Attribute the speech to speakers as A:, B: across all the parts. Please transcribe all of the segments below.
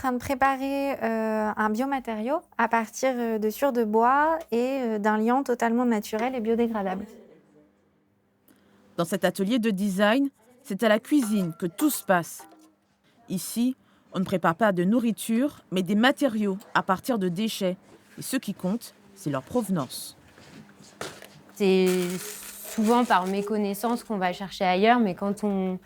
A: train de préparer un biomatériau à partir de sciure de bois et d'un liant totalement naturel et biodégradable.
B: Dans cet atelier de design, c'est à la cuisine que tout se passe. Ici, on ne prépare pas de nourriture, mais des matériaux à partir de déchets. Et ce qui compte, c'est leur provenance.
C: C'est souvent par méconnaissance qu'on va chercher ailleurs, mais quand on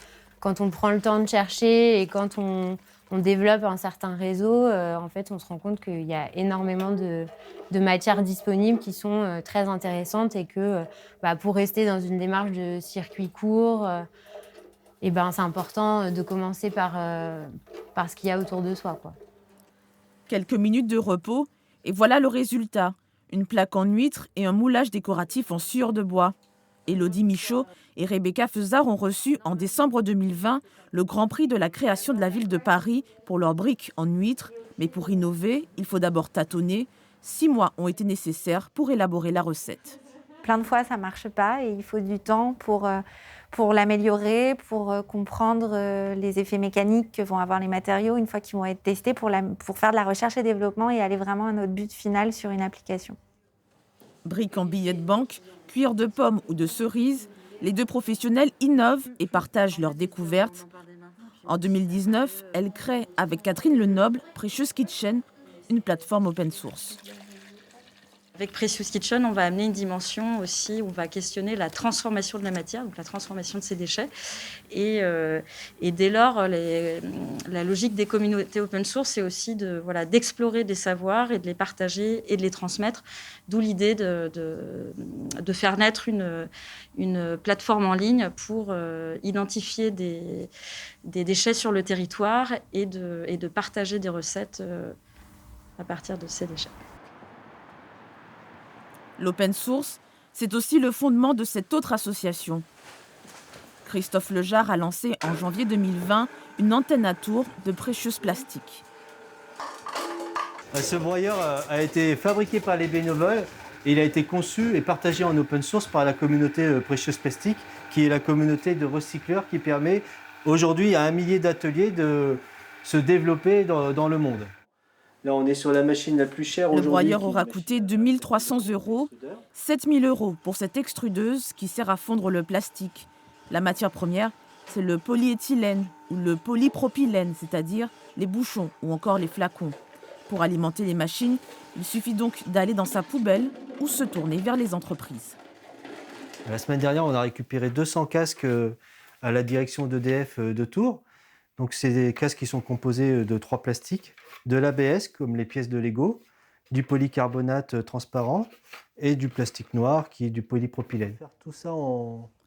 C: prend le temps de chercher et quand on développe un certain réseau, en fait, on se rend compte qu'il y a énormément de matières disponibles qui sont très intéressantes et que pour rester dans une démarche de circuit court, c'est important de commencer par ce qu'il y a autour de soi, quoi.
B: Quelques minutes de repos, et voilà le résultat. Une plaque en huître et un moulage décoratif en sciure de bois. Élodie Michaud et Rebecca Feuzard ont reçu en décembre 2020 le Grand Prix de la création de la ville de Paris pour leurs briques en huître. Mais pour innover, il faut d'abord tâtonner. 6 mois ont été nécessaires pour élaborer la recette.
A: Plein de fois, ça ne marche pas et il faut du temps pour l'améliorer, pour comprendre les effets mécaniques que vont avoir les matériaux une fois qu'ils vont être testés, pour faire de la recherche et développement et aller vraiment à notre but final sur une application.
B: Briques en billets de banque, cuir de pomme ou de cerise, les deux professionnels innovent et partagent leurs découvertes. En 2019, elles créent avec Catherine Lenoble Precious Kitchen, une plateforme open source.
D: Avec Precious Kitchen, on va amener une dimension aussi où on va questionner la transformation de la matière, donc la transformation de ces déchets. Et dès lors, la logique des communautés open source, c'est aussi d'explorer des savoirs et de les partager et de les transmettre. D'où l'idée de faire naître une plateforme en ligne pour identifier des déchets sur le territoire et de partager des recettes à partir de ces déchets.
B: L'open source, c'est aussi le fondement de cette autre association. Christophe Lejard a lancé en janvier 2020 une antenne à tour de Precious Plastic.
E: Ce broyeur a été fabriqué par les bénévoles et il a été conçu et partagé en open source par la communauté Precious Plastic, qui est la communauté de recycleurs qui permet aujourd'hui à 1 millier d'ateliers de se développer dans le monde. Là, on est sur la machine la plus chère aujourd'hui.
B: Le broyeur aura coûté 2 300 €, 7 000 € pour cette extrudeuse qui sert à fondre le plastique. La matière première, c'est le polyéthylène ou le polypropylène, c'est-à-dire les bouchons ou encore les flacons. Pour alimenter les machines, il suffit donc d'aller dans sa poubelle ou se tourner vers les entreprises.
E: La semaine dernière, on a récupéré 200 casques à la direction d'EDF de Tours. Donc, c'est des casques qui sont composés de 3 plastiques, de l'ABS, comme les pièces de Lego, du polycarbonate transparent et du plastique noir, qui est du polypropylène. Tout ça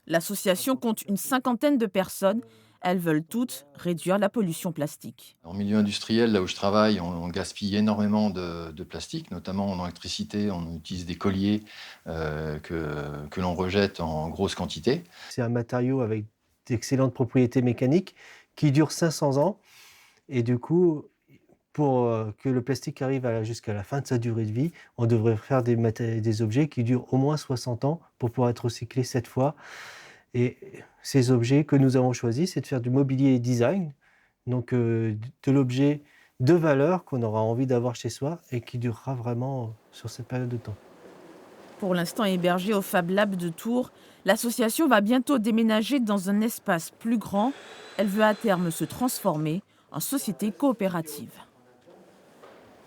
B: L'association compte une 50aine de personnes. Elles veulent toutes réduire la pollution plastique.
F: En milieu industriel, là où je travaille, on gaspille énormément de plastique, notamment en électricité. On utilise des colliers que l'on rejette en grosse quantité.
E: C'est un matériau avec d'excellentes propriétés mécaniques qui dure 500 ans. Et du coup, pour que le plastique arrive jusqu'à la fin de sa durée de vie, on devrait faire des objets qui durent au moins 60 ans pour pouvoir être recyclés 7 fois. Et ces objets que nous avons choisis, c'est de faire du mobilier design, donc de l'objet de valeur qu'on aura envie d'avoir chez soi et qui durera vraiment sur cette période de temps.
B: Pour l'instant hébergée au Fab Lab de Tours, l'association va bientôt déménager dans un espace plus grand. Elle veut à terme se transformer en société coopérative.